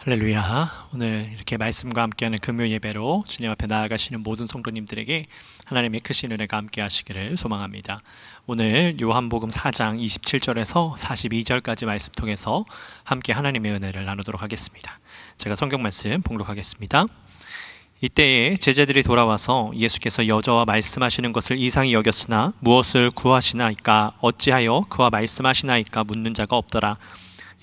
할렐루야. 오늘 이렇게 말씀과 함께하는 금요 예배로 주님 앞에 나아가시는 모든 성도님들에게 하나님의 크신 은혜가 함께 하시기를 소망합니다. 오늘 요한복음 4장 27절에서 42절까지 말씀 통해서 함께 하나님의 은혜를 나누도록 하겠습니다. 제가 성경 말씀 봉독하겠습니다. 이때에 제자들이 돌아와서 예수께서 여자와 말씀하시는 것을 이상히 여겼으나 무엇을 구하시나이까 어찌하여 그와 말씀하시나이까 묻는 자가 없더라.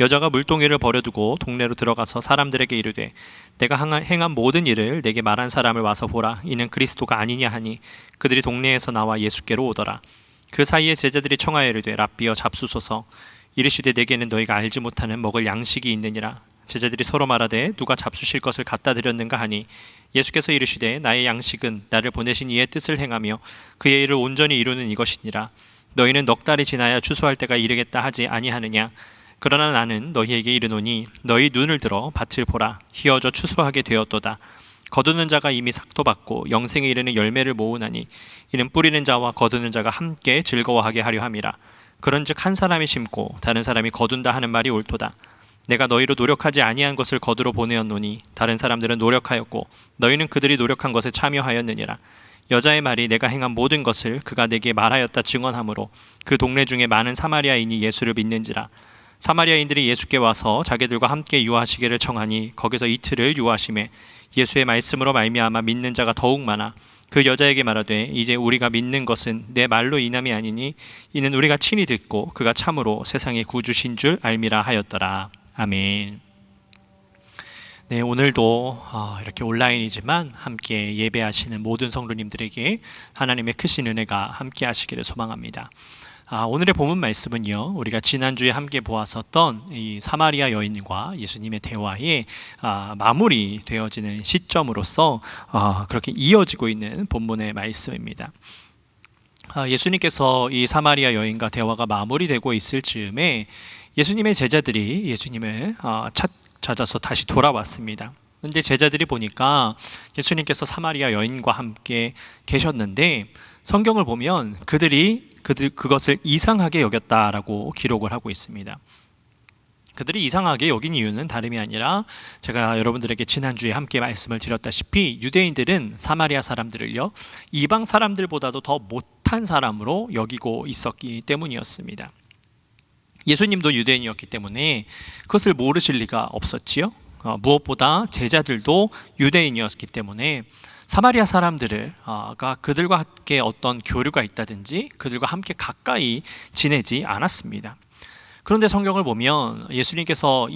여자가 물동이를 버려두고 동네로 들어가서 사람들에게 이르되 내가 행한 모든 일을 내게 말한 사람을 와서 보라. 이는 그리스도가 아니냐 하니 그들이 동네에서 나와 예수께로 오더라. 그 사이에 제자들이 청하여 이르되 랍비여 잡수소서. 이르시되 내게는 너희가 알지 못하는 먹을 양식이 있느니라. 제자들이 서로 말하되 누가 잡수실 것을 갖다 드렸는가 하니 예수께서 이르시되 나의 양식은 나를 보내신 이의 뜻을 행하며 그의 일을 온전히 이루는 이것이니라. 너희는 넉 달이 지나야 추수할 때가 이르겠다 하지 아니하느냐. 그러나 나는 너희에게 이르노니 너희 눈을 들어 밭을 보라. 희어져 추수하게 되었도다. 거두는 자가 이미 삭도 받고 영생에 이르는 열매를 모으나니 이는 뿌리는 자와 거두는 자가 함께 즐거워하게 하려 함이라. 그런즉 한 사람이 심고 다른 사람이 거둔다 하는 말이 옳도다. 내가 너희로 노력하지 아니한 것을 거두러 보내었노니 다른 사람들은 노력하였고 너희는 그들이 노력한 것에 참여하였느니라. 여자의 말이 내가 행한 모든 것을 그가 내게 말하였다 증언하므로 그 동네 중에 많은 사마리아인이 예수를 믿는지라. 사마리아인들이 예수께 와서 자기들과 함께 유하시기를 청하니 거기서 이틀을 유하심에 예수의 말씀으로 말미암아 믿는 자가 더욱 많아 그 여자에게 말하되 이제 우리가 믿는 것은 내 말로 인함이 아니니 이는 우리가 친히 듣고 그가 참으로 세상의 구주신 줄 알미라 하였더라. 아멘. 네, 오늘도 이렇게 온라인이지만 함께 예배하시는 모든 성도님들에게 하나님의 크신 은혜가 함께 하시기를 소망합니다. 오늘의 본문 말씀은요, 우리가 지난주에 함께 보았었던 이 사마리아 여인과 예수님의 대화에 마무리되어지는 시점으로서 그렇게 이어지고 있는 본문의 말씀입니다. 예수님께서 이 사마리아 여인과 대화가 마무리되고 있을 즈음에 예수님의 제자들이 예수님을 찾아서 다시 돌아왔습니다. 그런데 제자들이 보니까 예수님께서 사마리아 여인과 함께 계셨는데 성경을 보면 그것을 이상하게 여겼다라고 기록을 하고 있습니다. 그들이 이상하게 여긴 이유는 다름이 아니라 제가 여러분들에게 지난주에 함께 말씀을 드렸다시피 유대인들은 사마리아 사람들을요 이방 사람들보다도 더 못한 사람으로 여기고 있었기 때문이었습니다. 예수님도 유대인이었기 때문에 그것을 모르실 리가 없었지요. 무엇보다 제자들도 유대인이었기 때문에 사마리아 사람들가 그들과 함께 어떤 교류가 있다든지 그들과 함께 가까이 지내지 않았습니다. 그런데 성경을 보면 예수님께서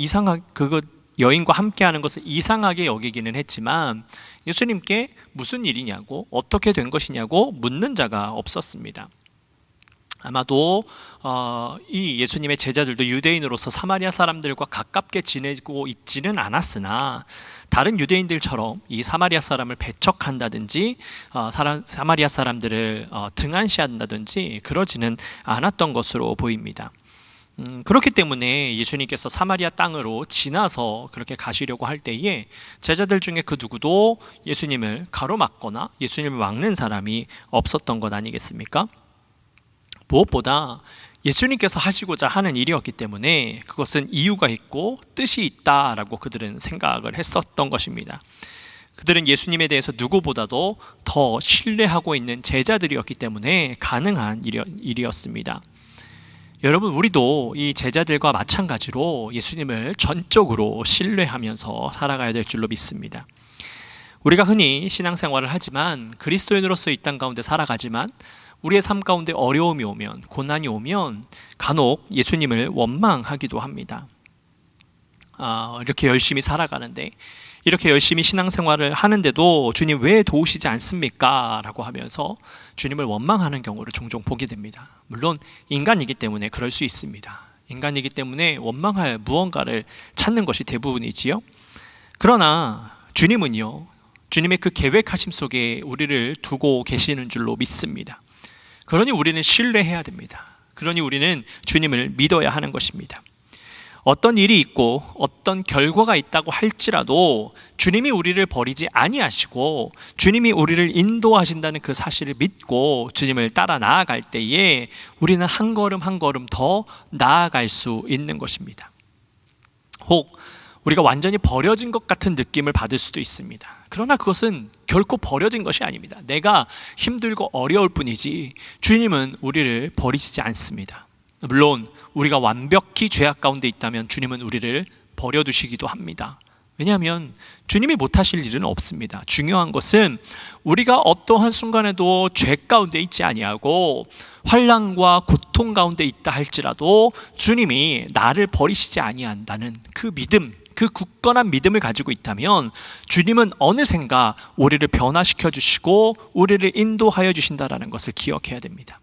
그 여인과 함께하는 것을 이상하게 여기기는 했지만 예수님께 무슨 일이냐고 어떻게 된 것이냐고 묻는 자가 없었습니다. 아마도 이 예수님의 제자들도 유대인으로서 사마리아 사람들과 가깝게 지내고 있지는 않았으나 다른 유대인들처럼 이 사마리아 사람을 배척한다든지 사마리아 사람들을 등한시한다든지 그러지는 않았던 것으로 보입니다. 그렇기 때문에 예수님께서 사마리아 땅으로 지나서 그렇게 가시려고 할 때에 제자들 중에 그 누구도 예수님을 가로막거나 예수님을 막는 사람이 없었던 것 아니겠습니까? 무엇보다 예수님께서 하시고자 하는 일이었기 때문에 그것은 이유가 있고 뜻이 있다라고 그들은 생각을 했었던 것입니다. 그들은 예수님에 대해서 누구보다도 더 신뢰하고 있는 제자들이었기 때문에 가능한 일이었습니다. 여러분, 우리도 이 제자들과 마찬가지로 예수님을 전적으로 신뢰하면서 살아가야 될 줄로 믿습니다. 우리가 흔히 신앙생활을 하지만 그리스도인으로서 이 땅 가운데 살아가지만 우리의 삶 가운데 어려움이 오면 고난이 오면 간혹 예수님을 원망하기도 합니다. 이렇게 열심히 살아가는데 이렇게 열심히 신앙생활을 하는데도 주님 왜 도우시지 않습니까? 라고 하면서 주님을 원망하는 경우를 종종 보게 됩니다. 물론 인간이기 때문에 그럴 수 있습니다. 인간이기 때문에 원망할 무언가를 찾는 것이 대부분이지요. 그러나 주님은요, 주님의 그 계획하심 속에 우리를 두고 계시는 줄로 믿습니다. 그러니 우리는 신뢰해야 됩니다. 그러니 우리는 주님을 믿어야 하는 것입니다. 어떤 일이 있고 어떤 결과가 있다고 할지라도 주님이 우리를 버리지 아니하시고 주님이 우리를 인도하신다는 그 사실을 믿고 주님을 따라 나아갈 때에 우리는 한 걸음 한 걸음 더 나아갈 수 있는 것입니다. 혹 우리가 완전히 버려진 것 같은 느낌을 받을 수도 있습니다. 그러나 그것은 결코 버려진 것이 아닙니다. 내가 힘들고 어려울 뿐이지 주님은 우리를 버리시지 않습니다. 물론 우리가 완벽히 죄악 가운데 있다면 주님은 우리를 버려두시기도 합니다. 왜냐하면 주님이 못하실 일은 없습니다. 중요한 것은 우리가 어떠한 순간에도 죄 가운데 있지 아니하고 환난과 고통 가운데 있다 할지라도 주님이 나를 버리시지 아니한다는 그 믿음, 그 굳건한 믿음을 가지고 있다면 주님은 어느샌가 우리를 변화시켜 주시고 우리를 인도하여 주신다라는 것을 기억해야 됩니다.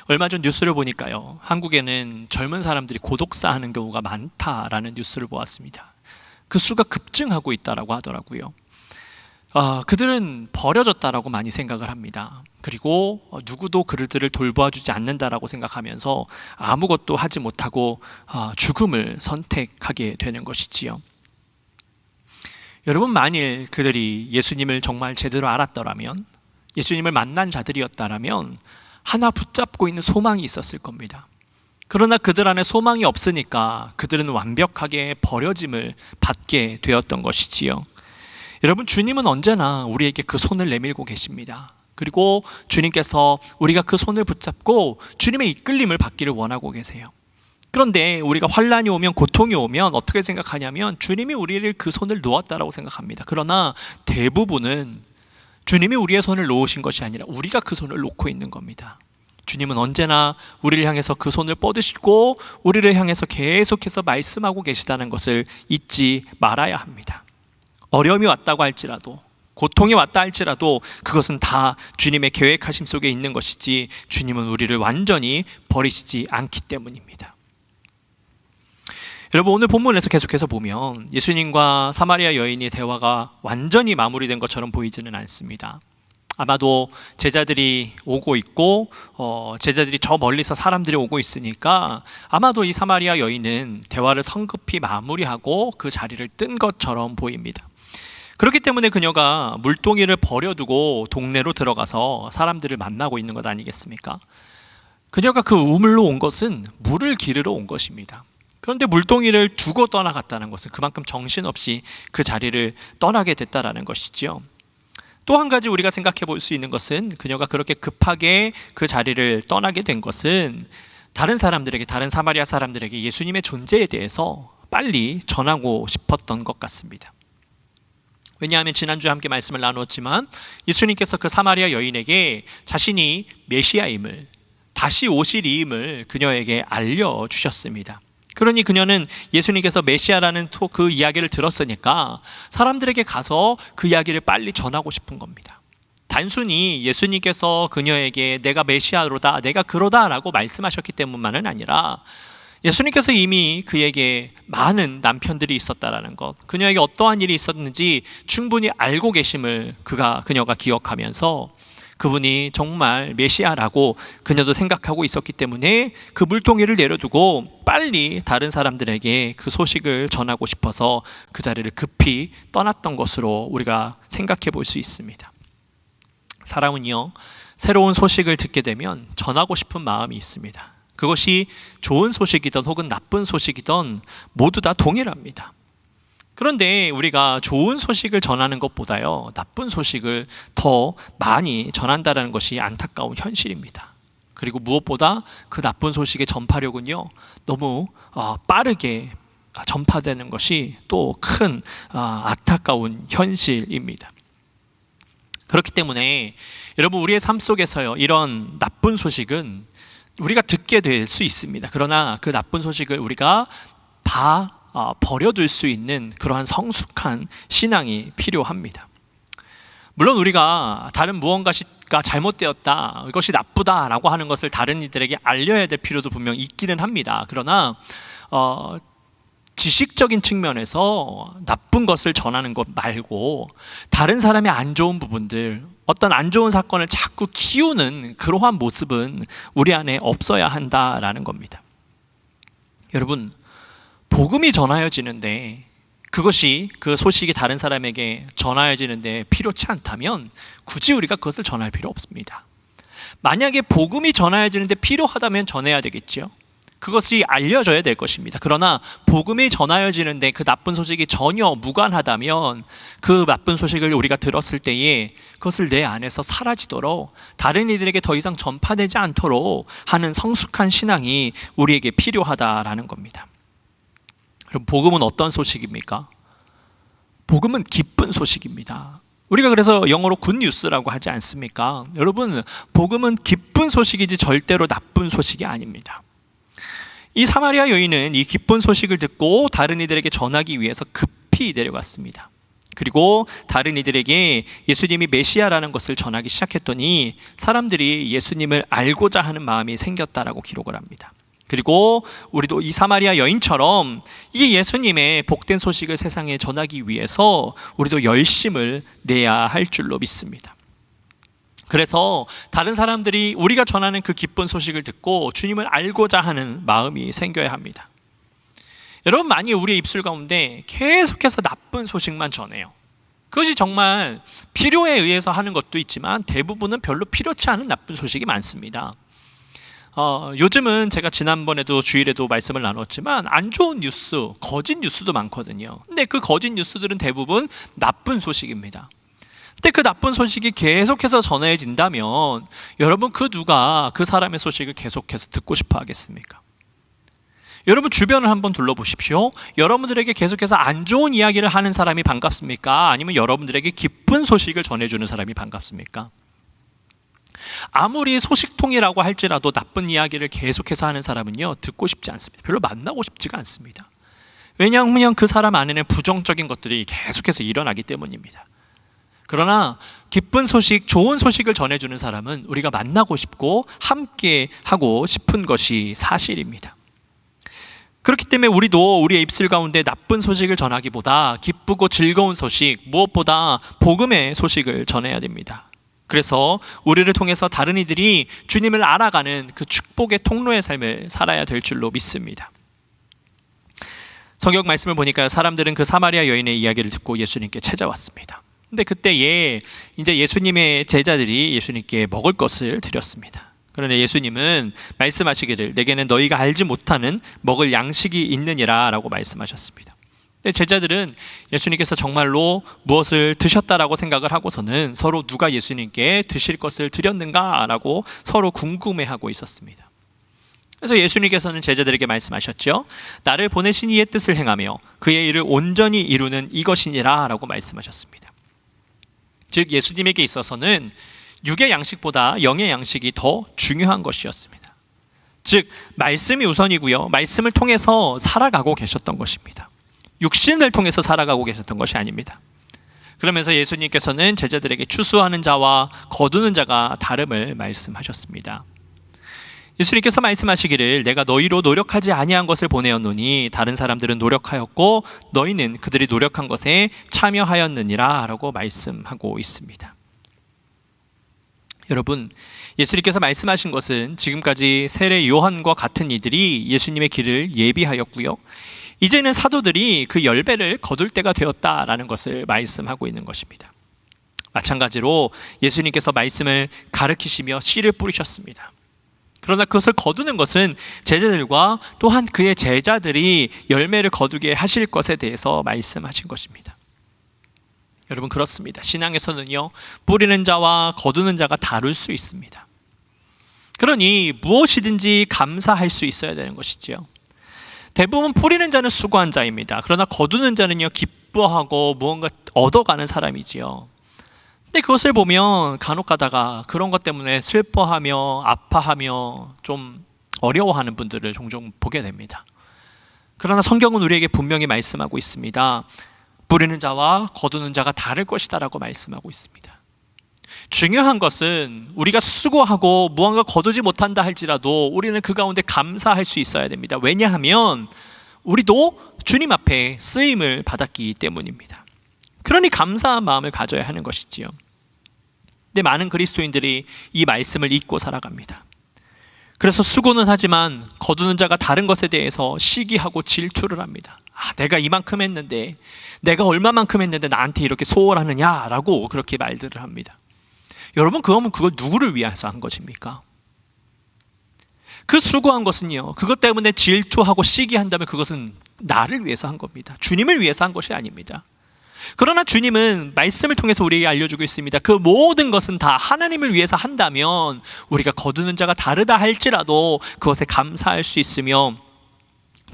얼마 전 뉴스를 보니까요, 한국에는 젊은 사람들이 고독사하는 경우가 많다라는 뉴스를 보았습니다. 그 수가 급증하고 있다라고 하더라고요. 그들은 버려졌다라고 많이 생각을 합니다. 그리고 누구도 그들을 돌봐주지 않는다라고 생각하면서 아무것도 하지 못하고 죽음을 선택하게 되는 것이지요. 여러분, 만일 그들이 예수님을 정말 제대로 알았더라면, 예수님을 만난 자들이었다라면 하나 붙잡고 있는 소망이 있었을 겁니다. 그러나 그들 안에 소망이 없으니까 그들은 완벽하게 버려짐을 받게 되었던 것이지요. 여러분, 주님은 언제나 우리에게 그 손을 내밀고 계십니다. 그리고 주님께서 우리가 그 손을 붙잡고 주님의 이끌림을 받기를 원하고 계세요. 그런데 우리가 환난이 오면, 고통이 오면 어떻게 생각하냐면 주님이 우리를 그 손을 놓았다라고 생각합니다. 그러나 대부분은 주님이 우리의 손을 놓으신 것이 아니라 우리가 그 손을 놓고 있는 겁니다. 주님은 언제나 우리를 향해서 그 손을 뻗으시고 우리를 향해서 계속해서 말씀하고 계시다는 것을 잊지 말아야 합니다. 어려움이 왔다고 할지라도, 고통이 왔다 할지라도 그것은 다 주님의 계획하심 속에 있는 것이지 주님은 우리를 완전히 버리시지 않기 때문입니다. 여러분, 오늘 본문에서 계속해서 보면 예수님과 사마리아 여인의 대화가 완전히 마무리된 것처럼 보이지는 않습니다. 아마도 제자들이 오고 있고 제자들이 저 멀리서 사람들이 오고 있으니까 아마도 이 사마리아 여인은 대화를 성급히 마무리하고 그 자리를 뜬 것처럼 보입니다. 그렇기 때문에 그녀가 물동이를 버려두고 동네로 들어가서 사람들을 만나고 있는 것 아니겠습니까? 그녀가 그 우물로 온 것은 물을 기르러 온 것입니다. 그런데 물동이를 두고 떠나갔다는 것은 그만큼 정신없이 그 자리를 떠나게 됐다라는 것이지요. 또 한 가지 우리가 생각해 볼 수 있는 것은 그녀가 그렇게 급하게 그 자리를 떠나게 된 것은 다른 사람들에게, 다른 사마리아 사람들에게 예수님의 존재에 대해서 빨리 전하고 싶었던 것 같습니다. 왜냐하면 지난주에 함께 말씀을 나누었지만 예수님께서 그 사마리아 여인에게 자신이 메시아임을, 다시 오실 이임을 그녀에게 알려주셨습니다. 그러니 그녀는 예수님께서 메시아라는 그 이야기를 들었으니까 사람들에게 가서 그 이야기를 빨리 전하고 싶은 겁니다. 단순히 예수님께서 그녀에게 내가 메시아로다, 내가 그러다 라고 말씀하셨기 때문만은 아니라 예수님께서 이미 그에게 많은 남편들이 있었다라는 것, 그녀에게 어떠한 일이 있었는지 충분히 알고 계심을 그녀가 기억하면서 그분이 정말 메시아라고 그녀도 생각하고 있었기 때문에 그 물동이를 내려두고 빨리 다른 사람들에게 그 소식을 전하고 싶어서 그 자리를 급히 떠났던 것으로 우리가 생각해 볼 수 있습니다. 사람은요, 새로운 소식을 듣게 되면 전하고 싶은 마음이 있습니다. 그것이 좋은 소식이든 혹은 나쁜 소식이든 모두 다 동일합니다. 그런데 우리가 좋은 소식을 전하는 것보다요, 나쁜 소식을 더 많이 전한다는 것이 안타까운 현실입니다. 그리고 무엇보다 그 나쁜 소식의 전파력은요, 너무 빠르게 전파되는 것이 또 큰 안타까운 현실입니다. 그렇기 때문에 여러분, 우리의 삶 속에서요, 이런 나쁜 소식은 우리가 듣게 될 수 있습니다. 그러나 그 나쁜 소식을 우리가 다 버려둘 수 있는 그러한 성숙한 신앙이 필요합니다. 물론 우리가 다른 무언가가 잘못되었다, 이것이 나쁘다라고 하는 것을 다른 이들에게 알려야 될 필요도 분명 있기는 합니다. 그러나 지식적인 측면에서 나쁜 것을 전하는 것 말고 다른 사람의 안 좋은 부분들, 어떤 안 좋은 사건을 자꾸 키우는 그러한 모습은 우리 안에 없어야 한다라는 겁니다. 여러분, 복음이 전하여지는데 그것이, 그 소식이 다른 사람에게 전하여지는데 필요치 않다면 굳이 우리가 그것을 전할 필요 없습니다. 만약에 복음이 전하여지는데 필요하다면 전해야 되겠죠. 그것이 알려져야 될 것입니다. 그러나 복음이 전하여지는데 그 나쁜 소식이 전혀 무관하다면 그 나쁜 소식을 우리가 들었을 때에 그것을 내 안에서 사라지도록 다른 이들에게 더 이상 전파되지 않도록 하는 성숙한 신앙이 우리에게 필요하다라는 겁니다. 그럼 복음은 어떤 소식입니까? 복음은 기쁜 소식입니다. 우리가 그래서 영어로 굿뉴스라고 하지 않습니까? 여러분, 복음은 기쁜 소식이지 절대로 나쁜 소식이 아닙니다. 이 사마리아 여인은 이 기쁜 소식을 듣고 다른 이들에게 전하기 위해서 급히 내려갔습니다. 그리고 다른 이들에게 예수님이 메시아라는 것을 전하기 시작했더니 사람들이 예수님을 알고자 하는 마음이 생겼다라고 기록을 합니다. 그리고 우리도 이 사마리아 여인처럼 이 예수님의 복된 소식을 세상에 전하기 위해서 우리도 열심을 내야 할 줄로 믿습니다. 그래서 다른 사람들이 우리가 전하는 그 기쁜 소식을 듣고 주님을 알고자 하는 마음이 생겨야 합니다. 여러분, 많이 우리의 입술 가운데 계속해서 나쁜 소식만 전해요. 그것이 정말 필요에 의해서 하는 것도 있지만 대부분은 별로 필요치 않은 나쁜 소식이 많습니다. 요즘은 제가 지난번에도 주일에도 말씀을 나눴지만 안 좋은 뉴스, 거짓 뉴스도 많거든요. 근데 그 거짓 뉴스들은 대부분 나쁜 소식입니다. 근데 그 나쁜 소식이 계속해서 전해진다면 여러분, 그 누가 그 사람의 소식을 계속해서 듣고 싶어 하겠습니까? 여러분, 주변을 한번 둘러보십시오. 여러분들에게 계속해서 안 좋은 이야기를 하는 사람이 반갑습니까? 아니면 여러분들에게 기쁜 소식을 전해주는 사람이 반갑습니까? 아무리 소식통이라고 할지라도 나쁜 이야기를 계속해서 하는 사람은요, 듣고 싶지 않습니다. 별로 만나고 싶지가 않습니다. 왜냐하면 그 사람 안에는 부정적인 것들이 계속해서 일어나기 때문입니다. 그러나 기쁜 소식, 좋은 소식을 전해주는 사람은 우리가 만나고 싶고 함께 하고 싶은 것이 사실입니다. 그렇기 때문에 우리도 우리의 입술 가운데 나쁜 소식을 전하기보다 기쁘고 즐거운 소식, 무엇보다 복음의 소식을 전해야 됩니다. 그래서 우리를 통해서 다른 이들이 주님을 알아가는 그 축복의 통로의 삶을 살아야 될 줄로 믿습니다. 성경 말씀을 보니까 사람들은 그 사마리아 여인의 이야기를 듣고 예수님께 찾아왔습니다. 근데 그때에 이제 예수님의 제자들이 예수님께 먹을 것을 드렸습니다. 그런데 예수님은 말씀하시기를 내게는 너희가 알지 못하는 먹을 양식이 있느니라 라고 말씀하셨습니다. 근데 제자들은 예수님께서 정말로 무엇을 드셨다라고 생각을 하고서는 서로 누가 예수님께 드실 것을 드렸는가 라고 서로 궁금해하고 있었습니다. 그래서 예수님께서는 제자들에게 말씀하셨죠. 나를 보내신 이의 뜻을 행하며 그의 일을 온전히 이루는 이것이니라 라고 말씀하셨습니다. 즉 예수님에게 있어서는 육의 양식보다 영의 양식이 더 중요한 것이었습니다. 즉 말씀이 우선이고요, 말씀을 통해서 살아가고 계셨던 것입니다. 육신을 통해서 살아가고 계셨던 것이 아닙니다. 그러면서 예수님께서는 제자들에게 추수하는 자와 거두는 자가 다름을 말씀하셨습니다. 예수님께서 말씀하시기를 내가 너희로 노력하지 아니한 것을 보내었노니 다른 사람들은 노력하였고 너희는 그들이 노력한 것에 참여하였느니라 라고 말씀하고 있습니다. 여러분, 예수님께서 말씀하신 것은 지금까지 세례 요한과 같은 이들이 예수님의 길을 예비하였고요, 이제는 사도들이 그 열배를 거둘 때가 되었다라는 것을 말씀하고 있는 것입니다. 마찬가지로 예수님께서 말씀을 가르치시며 씨를 뿌리셨습니다. 그러나 그것을 거두는 것은 제자들과 또한 그의 제자들이 열매를 거두게 하실 것에 대해서 말씀하신 것입니다. 여러분, 그렇습니다. 신앙에서는요, 뿌리는 자와 거두는 자가 다를 수 있습니다. 그러니 무엇이든지 감사할 수 있어야 되는 것이지요. 대부분 뿌리는 자는 수고한 자입니다. 그러나 거두는 자는요, 기뻐하고 무언가 얻어가는 사람이지요. 근데 그것을 보면 간혹 가다가 그런 것 때문에 슬퍼하며 아파하며 좀 어려워하는 분들을 종종 보게 됩니다. 그러나 성경은 우리에게 분명히 말씀하고 있습니다. 뿌리는 자와 거두는 자가 다를 것이다 라고 말씀하고 있습니다. 중요한 것은 우리가 수고하고 무언가 거두지 못한다 할지라도 우리는 그 가운데 감사할 수 있어야 됩니다. 왜냐하면 우리도 주님 앞에 쓰임을 받았기 때문입니다. 그러니 감사한 마음을 가져야 하는 것이지요. 근데 많은 그리스도인들이 이 말씀을 잊고 살아갑니다. 그래서 수고는 하지만 거두는 자가 다른 것에 대해서 시기하고 질투를 합니다. 내가 이만큼 했는데, 내가 얼마만큼 했는데 나한테 이렇게 소홀하느냐라고 그렇게 말들을 합니다. 여러분, 그러면 그걸 누구를 위해서 한 것입니까? 그 수고한 것은요, 그것 때문에 질투하고 시기한다면 그것은 나를 위해서 한 겁니다. 주님을 위해서 한 것이 아닙니다. 그러나 주님은 말씀을 통해서 우리에게 알려주고 있습니다. 그 모든 것은 다 하나님을 위해서 한다면 우리가 거두는 자가 다르다 할지라도 그것에 감사할 수 있으며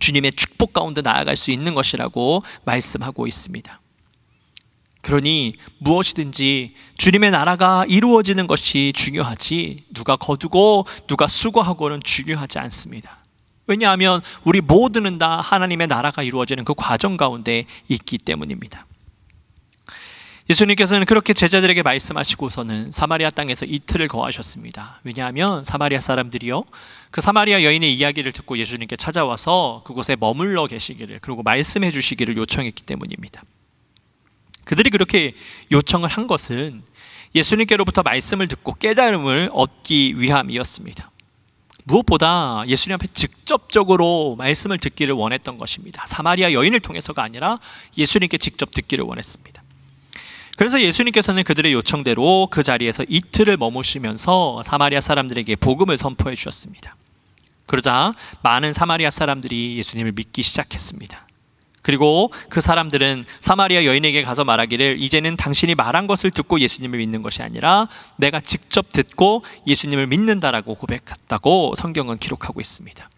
주님의 축복 가운데 나아갈 수 있는 것이라고 말씀하고 있습니다. 그러니 무엇이든지 주님의 나라가 이루어지는 것이 중요하지 누가 거두고 누가 수고하고는 중요하지 않습니다. 왜냐하면 우리 모두는 다 하나님의 나라가 이루어지는 그 과정 가운데 있기 때문입니다. 예수님께서는 그렇게 제자들에게 말씀하시고서는 사마리아 땅에서 이틀을 거하셨습니다. 왜냐하면 사마리아 사람들이요, 그 사마리아 여인의 이야기를 듣고 예수님께 찾아와서 그곳에 머물러 계시기를, 그리고 말씀해 주시기를 요청했기 때문입니다. 그들이 그렇게 요청을 한 것은 예수님께로부터 말씀을 듣고 깨달음을 얻기 위함이었습니다. 무엇보다 예수님 앞에 직접적으로 말씀을 듣기를 원했던 것입니다. 사마리아 여인을 통해서가 아니라 예수님께 직접 듣기를 원했습니다. 그래서 예수님께서는 그들의 요청대로 그 자리에서 이틀을 머무시면서 사마리아 사람들에게 복음을 선포해 주셨습니다. 그러자 많은 사마리아 사람들이 예수님을 믿기 시작했습니다. 그리고 그 사람들은 사마리아 여인에게 가서 말하기를, 이제는 당신이 말한 것을 듣고 예수님을 믿는 것이 아니라 내가 직접 듣고 예수님을 믿는다라고 고백했다고 성경은 기록하고 있습니다.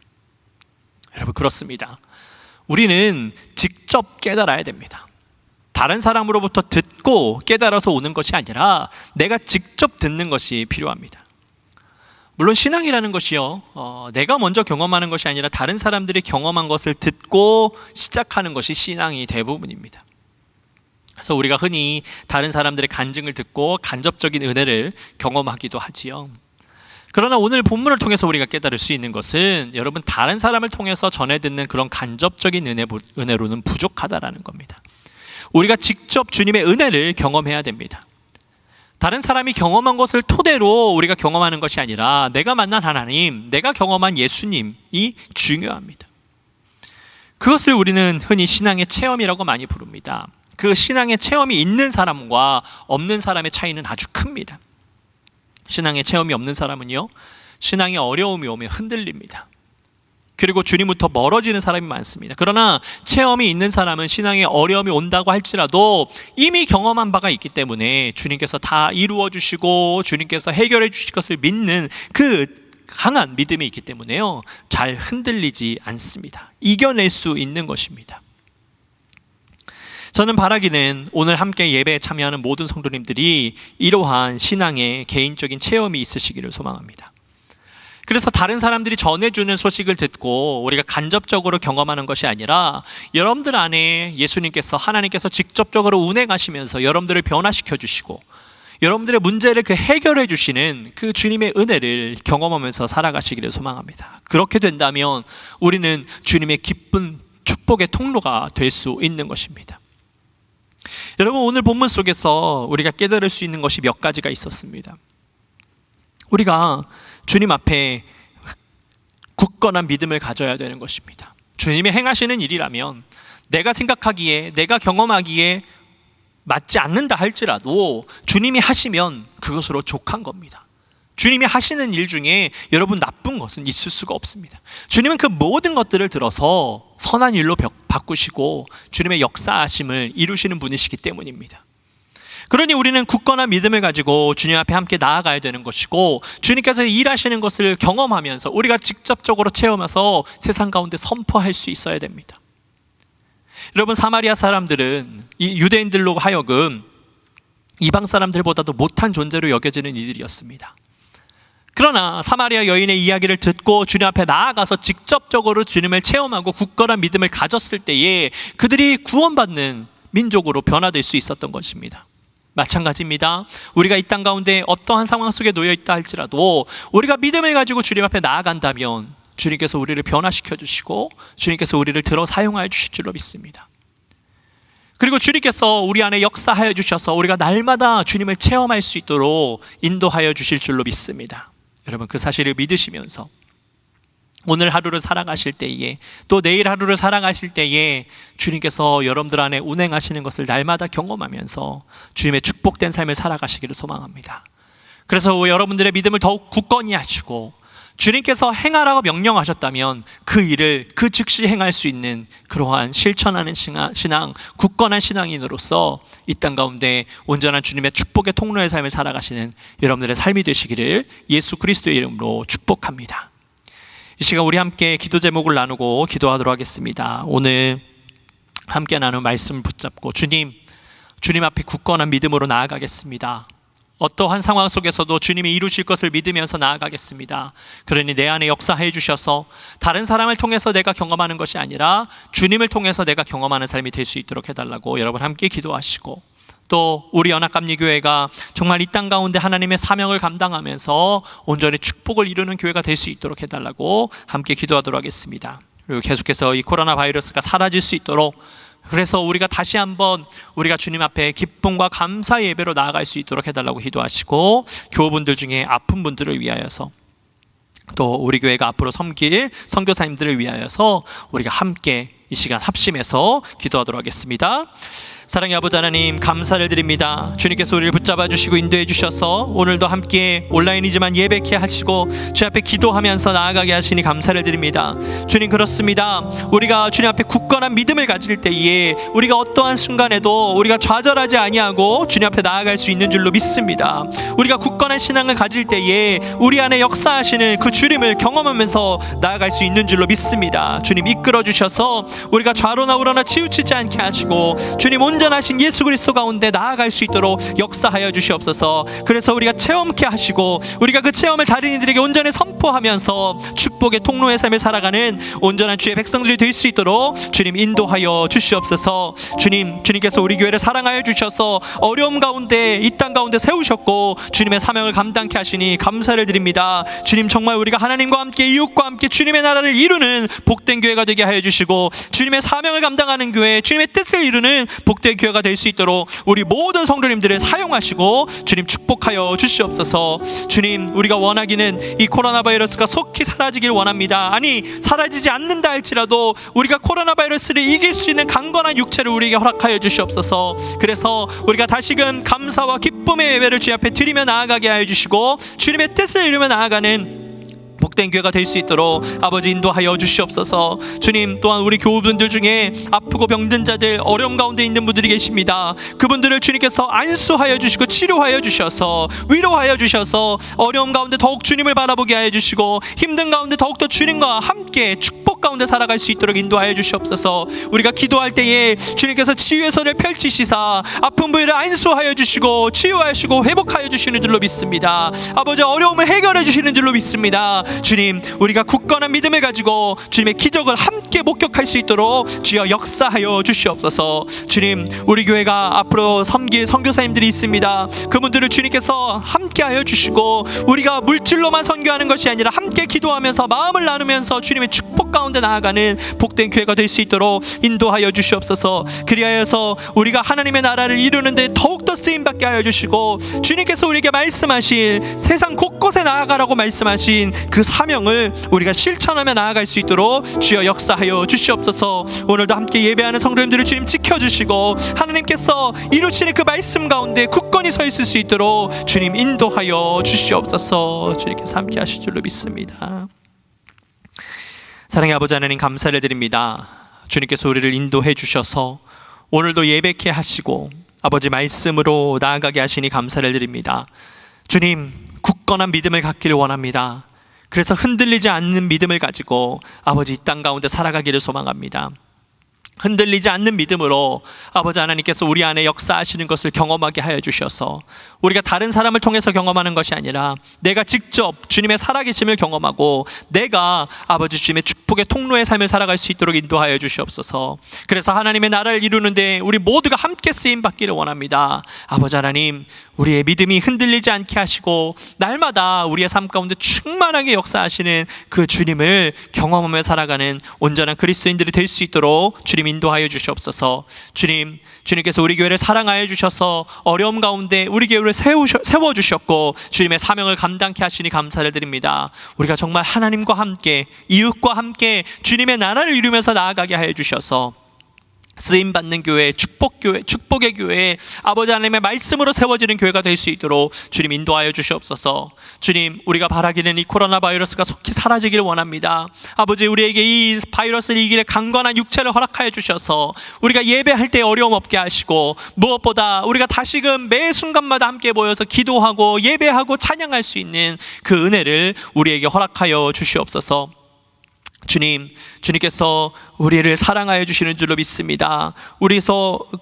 여러분, 그렇습니다. 우리는 직접 깨달아야 됩니다. 다른 사람으로부터 듣고 깨달아서 오는 것이 아니라 내가 직접 듣는 것이 필요합니다. 물론 신앙이라는 것이요, 내가 먼저 경험하는 것이 아니라 다른 사람들이 경험한 것을 듣고 시작하는 것이 신앙이 대부분입니다. 그래서 우리가 흔히 다른 사람들의 간증을 듣고 간접적인 은혜를 경험하기도 하지요. 그러나 오늘 본문을 통해서 우리가 깨달을 수 있는 것은, 여러분, 다른 사람을 통해서 전해 듣는 그런 간접적인 은혜로는 부족하다라는 겁니다. 우리가 직접 주님의 은혜를 경험해야 됩니다. 다른 사람이 경험한 것을 토대로 우리가 경험하는 것이 아니라 내가 만난 하나님, 내가 경험한 예수님이 중요합니다. 그것을 우리는 흔히 신앙의 체험이라고 많이 부릅니다. 그 신앙의 체험이 있는 사람과 없는 사람의 차이는 아주 큽니다. 신앙의 체험이 없는 사람은요, 신앙의 어려움이 오면 흔들립니다. 그리고 주님부터 멀어지는 사람이 많습니다. 그러나 체험이 있는 사람은 신앙에 어려움이 온다고 할지라도 이미 경험한 바가 있기 때문에 주님께서 다 이루어 주시고 주님께서 해결해 주실 것을 믿는 그 강한 믿음이 있기 때문에요, 잘 흔들리지 않습니다. 이겨낼 수 있는 것입니다. 저는 바라기는 오늘 함께 예배에 참여하는 모든 성도님들이 이러한 신앙의 개인적인 체험이 있으시기를 소망합니다. 그래서 다른 사람들이 전해주는 소식을 듣고 우리가 간접적으로 경험하는 것이 아니라 여러분들 안에 예수님께서, 하나님께서 직접적으로 운행하시면서 여러분들을 변화시켜 주시고 여러분들의 문제를 해결해 주시는 그 주님의 은혜를 경험하면서 살아가시기를 소망합니다. 그렇게 된다면 우리는 주님의 기쁜 축복의 통로가 될 수 있는 것입니다. 여러분, 오늘 본문 속에서 우리가 깨달을 수 있는 것이 몇 가지가 있었습니다. 우리가 주님 앞에 굳건한 믿음을 가져야 되는 것입니다. 주님이 행하시는 일이라면 내가 생각하기에, 내가 경험하기에 맞지 않는다 할지라도 주님이 하시면 그것으로 족한 겁니다. 주님이 하시는 일 중에 여러분 나쁜 것은 있을 수가 없습니다. 주님은 그 모든 것들을 들어서 선한 일로 바꾸시고 주님의 역사하심을 이루시는 분이시기 때문입니다. 그러니 우리는 굳건한 믿음을 가지고 주님 앞에 함께 나아가야 되는 것이고, 주님께서 일하시는 것을 경험하면서 우리가 직접적으로 체험해서 세상 가운데 선포할 수 있어야 됩니다. 여러분, 사마리아 사람들은 이 유대인들로 하여금 이방 사람들보다도 못한 존재로 여겨지는 이들이었습니다. 그러나 사마리아 여인의 이야기를 듣고 주님 앞에 나아가서 직접적으로 주님을 체험하고 굳건한 믿음을 가졌을 때에 그들이 구원받는 민족으로 변화될 수 있었던 것입니다. 마찬가지입니다. 우리가 이 땅 가운데 어떠한 상황 속에 놓여 있다 할지라도 우리가 믿음을 가지고 주님 앞에 나아간다면 주님께서 우리를 변화시켜 주시고 주님께서 우리를 들어 사용하여 주실 줄로 믿습니다. 그리고 주님께서 우리 안에 역사하여 주셔서 우리가 날마다 주님을 체험할 수 있도록 인도하여 주실 줄로 믿습니다. 여러분, 그 사실을 믿으시면서 오늘 하루를 살아가실 때에, 또 내일 하루를 살아가실 때에 주님께서 여러분들 안에 운행하시는 것을 날마다 경험하면서 주님의 축복된 삶을 살아가시기를 소망합니다. 그래서 여러분들의 믿음을 더욱 굳건히 하시고 주님께서 행하라고 명령하셨다면 그 일을 그 즉시 행할 수 있는 그러한 실천하는 신앙, 굳건한 신앙인으로서 이 땅 가운데 온전한 주님의 축복의 통로의 삶을 살아가시는 여러분들의 삶이 되시기를 예수 그리스도의 이름으로 축복합니다. 이 시간 우리 함께 기도 제목을 나누고 기도하도록 하겠습니다. 오늘 함께 나눈 말씀을 붙잡고 주님 앞에 굳건한 믿음으로 나아가겠습니다. 어떠한 상황 속에서도 주님이 이루실 것을 믿으면서 나아가겠습니다. 그러니 내 안에 역사해 주셔서 다른 사람을 통해서 내가 경험하는 것이 아니라 주님을 통해서 내가 경험하는 삶이 될 수 있도록 해달라고 여러분 함께 기도하시고, 또 우리 연합감리교회가 정말 이 땅 가운데 하나님의 사명을 감당하면서 온전히 축복을 이루는 교회가 될 수 있도록 해달라고 함께 기도하도록 하겠습니다. 그리고 계속해서 이 코로나 바이러스가 사라질 수 있도록, 그래서 우리가 다시 한번 우리가 주님 앞에 기쁨과 감사의 예배로 나아갈 수 있도록 해달라고 기도하시고, 교우분들 중에 아픈 분들을 위하여서, 또 우리 교회가 앞으로 섬길 선교사님들을 위하여서 우리가 함께 이 시간 합심해서 기도하도록 하겠습니다. 사랑의 아버지 하나님, 감사를 드립니다. 주님께서 우리를 붙잡아 주시고 인도해 주셔서 오늘도 함께 온라인이지만 예배케 하시고 주 앞에 기도하면서 나아가게 하시니 감사를 드립니다. 주님, 그렇습니다. 우리가 주님 앞에 굳건한 믿음을 가질 때에 우리가 어떠한 순간에도 우리가 좌절하지 아니하고 주님 앞에 나아갈 수 있는 줄로 믿습니다. 우리가 굳건한 신앙을 가질 때에 우리 안에 역사하시는 그 주님을 경험하면서 나아갈 수 있는 줄로 믿습니다. 주님, 이끌어 주셔서 우리가 좌로나 우로나 치우치지 않게 하시고 주님 온전하신 예수 그리스도 가운데 나아갈 수 있도록 역사하여 주시옵소서. 그래서 우리가 체험케 하시고 우리가 그 체험을 다른 이들에게 온전히 선포하면서 축복의 통로의 삶을 살아가는 온전한 주의 백성들이 될 수 있도록 주님 인도하여 주시옵소서. 주님께서 우리 교회를 사랑하여 주셔서 어려움 가운데 이 땅 가운데 세우셨고 주님의 사명을 감당케 하시니 감사를 드립니다. 주님, 정말 우리가 하나님과 함께 이웃과 함께 주님의 나라를 이루는 복된 교회가 되게 하여 주시고 주님의 사명을 감당하는 교회, 주님의 뜻을 이루는 복된 교회가 될 수 있도록 우리 모든 성도님들을 사용하시고 주님 축복하여 주시옵소서. 주님, 우리가 원하기는 이 코로나 바이러스가 속히 사라지길 원합니다. 아니, 사라지지 않는다 할지라도 우리가 코로나 바이러스를 이길 수 있는 강건한 육체를 우리에게 허락하여 주시옵소서. 그래서 우리가 다시금 감사와 기쁨의 예배를 주 앞에 드리며 나아가게 하여 주시고 주님의 뜻을 이루며 나아가는 복된 교회가 될 수 있도록 아버지 인도하여 주시옵소서. 주님, 또한 우리 교우분들 중에 아프고 병든 자들, 어려움 가운데 있는 분들이 계십니다. 그분들을 주님께서 안수하여 주시고 치료하여 주셔서 위로하여 주셔서 어려움 가운데 더욱 주님을 바라보게 하여 주시고 힘든 가운데 더욱더 주님과 함께 축복 가운데 살아갈 수 있도록 인도하여 주시옵소서. 우리가 기도할 때에 주님께서 치유의 손을 펼치시사 아픈 부위를 안수하여 주시고 치유하시고 회복하여 주시는 줄로 믿습니다. 아버지, 어려움을 해결해 주시는 줄로 믿습니다. 주님, 우리가 굳건한 믿음을 가지고 주님의 기적을 함께 목격할 수 있도록 주여 역사하여 주시옵소서. 주님, 우리 교회가 앞으로 섬길 선교사님들이 있습니다. 그분들을 주님께서 함께하여 주시고 우리가 물질로만 선교하는 것이 아니라 함께 기도하면서 마음을 나누면서 주님의 축복 가운데 나아가는 복된 교회가 될 수 있도록 인도하여 주시옵소서. 그리하여서 우리가 하나님의 나라를 이루는 데 더욱더 쓰임받게 하여 주시고 주님께서 우리에게 말씀하신 세상 곳곳에 나아가라고 말씀하신 그 사명을 우리가 실천하며 나아갈 수 있도록 주여 역사하여 주시옵소서. 오늘도 함께 예배하는 성도님들을 주님 지켜주시고 하나님께서 이루시는 그 말씀 가운데 굳건히 서 있을 수 있도록 주님 인도하여 주시옵소서. 주님께서 함께 하실 줄로 믿습니다. 사랑의 아버지 하나님, 감사를 드립니다. 주님께서 우리를 인도해 주셔서 오늘도 예배케 하시고 아버지 말씀으로 나아가게 하시니 감사를 드립니다. 주님, 굳건한 믿음을 갖기를 원합니다. 그래서 흔들리지 않는 믿음을 가지고 아버지 이 땅 가운데 살아가기를 소망합니다. 흔들리지 않는 믿음으로 아버지 하나님께서 우리 안에 역사하시는 것을 경험하게 하여 주셔서 우리가 다른 사람을 통해서 경험하는 것이 아니라 내가 직접 주님의 살아계심을 경험하고 내가 아버지 주님의 축복의 통로의 삶을 살아갈 수 있도록 인도하여 주시옵소서. 그래서 하나님의 나라를 이루는데 우리 모두가 함께 쓰임받기를 원합니다. 아버지 하나님, 우리의 믿음이 흔들리지 않게 하시고 날마다 우리의 삶 가운데 충만하게 역사하시는 그 주님을 경험하며 살아가는 온전한 그리스도인들이 될 수 있도록 주님 인도하여 주시옵소서. 주님께서 우리 교회를 사랑하여 주셔서 어려움 가운데 우리 교회를 세워주셨고 주님의 사명을 감당케 하시니 감사를 드립니다. 우리가 정말 하나님과 함께 이웃과 함께 주님의 나라를 이루면서 나아가게 하여 주셔서 쓰임받는 교회, 축복의 교회, 아버지 하나님의 말씀으로 세워지는 교회가 될 수 있도록 주님 인도하여 주시옵소서. 주님, 우리가 바라기는 이 코로나 바이러스가 속히 사라지기를 원합니다. 아버지, 우리에게 이 바이러스를 이기는 강건한 육체를 허락하여 주셔서 우리가 예배할 때 어려움 없게 하시고, 무엇보다 우리가 다시금 매 순간마다 함께 모여서 기도하고 예배하고 찬양할 수 있는 그 은혜를 우리에게 허락하여 주시옵소서. 주님께서 우리를 사랑하여 주시는 줄로 믿습니다.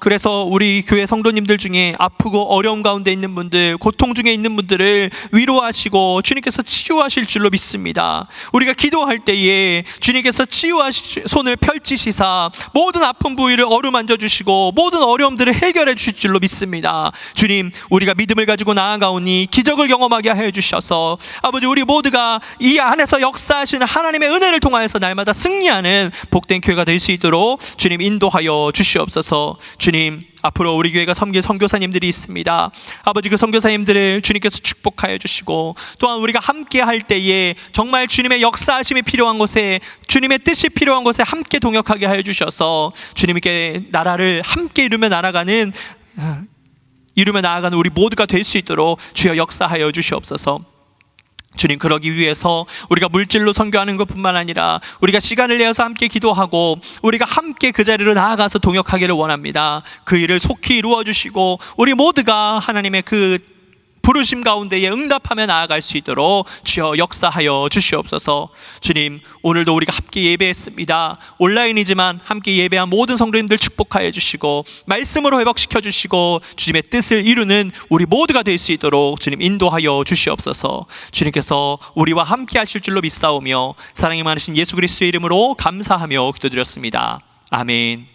그래서 우리 교회 성도님들 중에 아프고 어려움 가운데 있는 분들, 고통 중에 있는 분들을 위로하시고 주님께서 치유하실 줄로 믿습니다. 우리가 기도할 때에 주님께서 치유하실 손을 펼치시사 모든 아픈 부위를 어루만져 주시고 모든 어려움들을 해결해 주실 줄로 믿습니다. 주님, 우리가 믿음을 가지고 나아가오니 기적을 경험하게 하여 주셔서 아버지, 우리 모두가 이 안에서 역사하시는 하나님의 은혜를 통하여서 날마다 승리하는 복된 교회가 될 수 있도록 주님 인도하여 주시옵소서. 주님, 앞으로 우리 교회가 섬길 선교사님들이 있습니다. 아버지, 그 선교사님들을 주님께서 축복하여 주시고, 또한 우리가 함께 할 때에 정말 주님의 역사하심이 필요한 곳에, 주님의 뜻이 필요한 곳에 함께 동역하게 하여 주셔서 주님께 나라를 함께 이루며 나아가는 우리 모두가 될 수 있도록 주여 역사하여 주시옵소서. 주님, 그러기 위해서 우리가 물질로 선교하는 것뿐만 아니라 우리가 시간을 내어서 함께 기도하고 우리가 함께 그 자리로 나아가서 동역하기를 원합니다. 그 일을 속히 이루어 주시고 우리 모두가 하나님의 그 부르심 가운데에 응답하며 나아갈 수 있도록 주여 역사하여 주시옵소서. 주님, 오늘도 우리가 함께 예배했습니다. 온라인이지만 함께 예배한 모든 성도님들 축복하여 주시고 말씀으로 회복시켜 주시고 주님의 뜻을 이루는 우리 모두가 될 수 있도록 주님 인도하여 주시옵소서. 주님께서 우리와 함께 하실 줄로 믿사오며 사랑이 많으신 예수 그리스도의 이름으로 감사하며 기도드렸습니다. 아멘.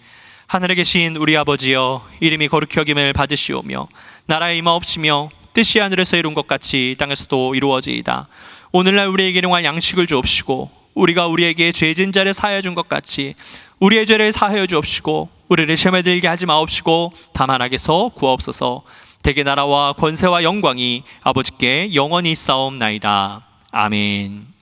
하늘에 계신 우리 아버지여, 이름이 거룩히 여김을 받으시오며 나라의 임하옵시며 뜻이 하늘에서 이룬 것 같이 땅에서도 이루어지이다. 오늘날 우리에게 일용할 양식을 주옵시고 우리가 우리에게 죄진 자를 사하여 준 것 같이 우리의 죄를 사하여 주옵시고 우리를 시험에 들게 하지 마옵시고 다만 악에서 구하옵소서. 대개 나라와 권세와 영광이 아버지께 영원히 있사옵나이다. 아멘.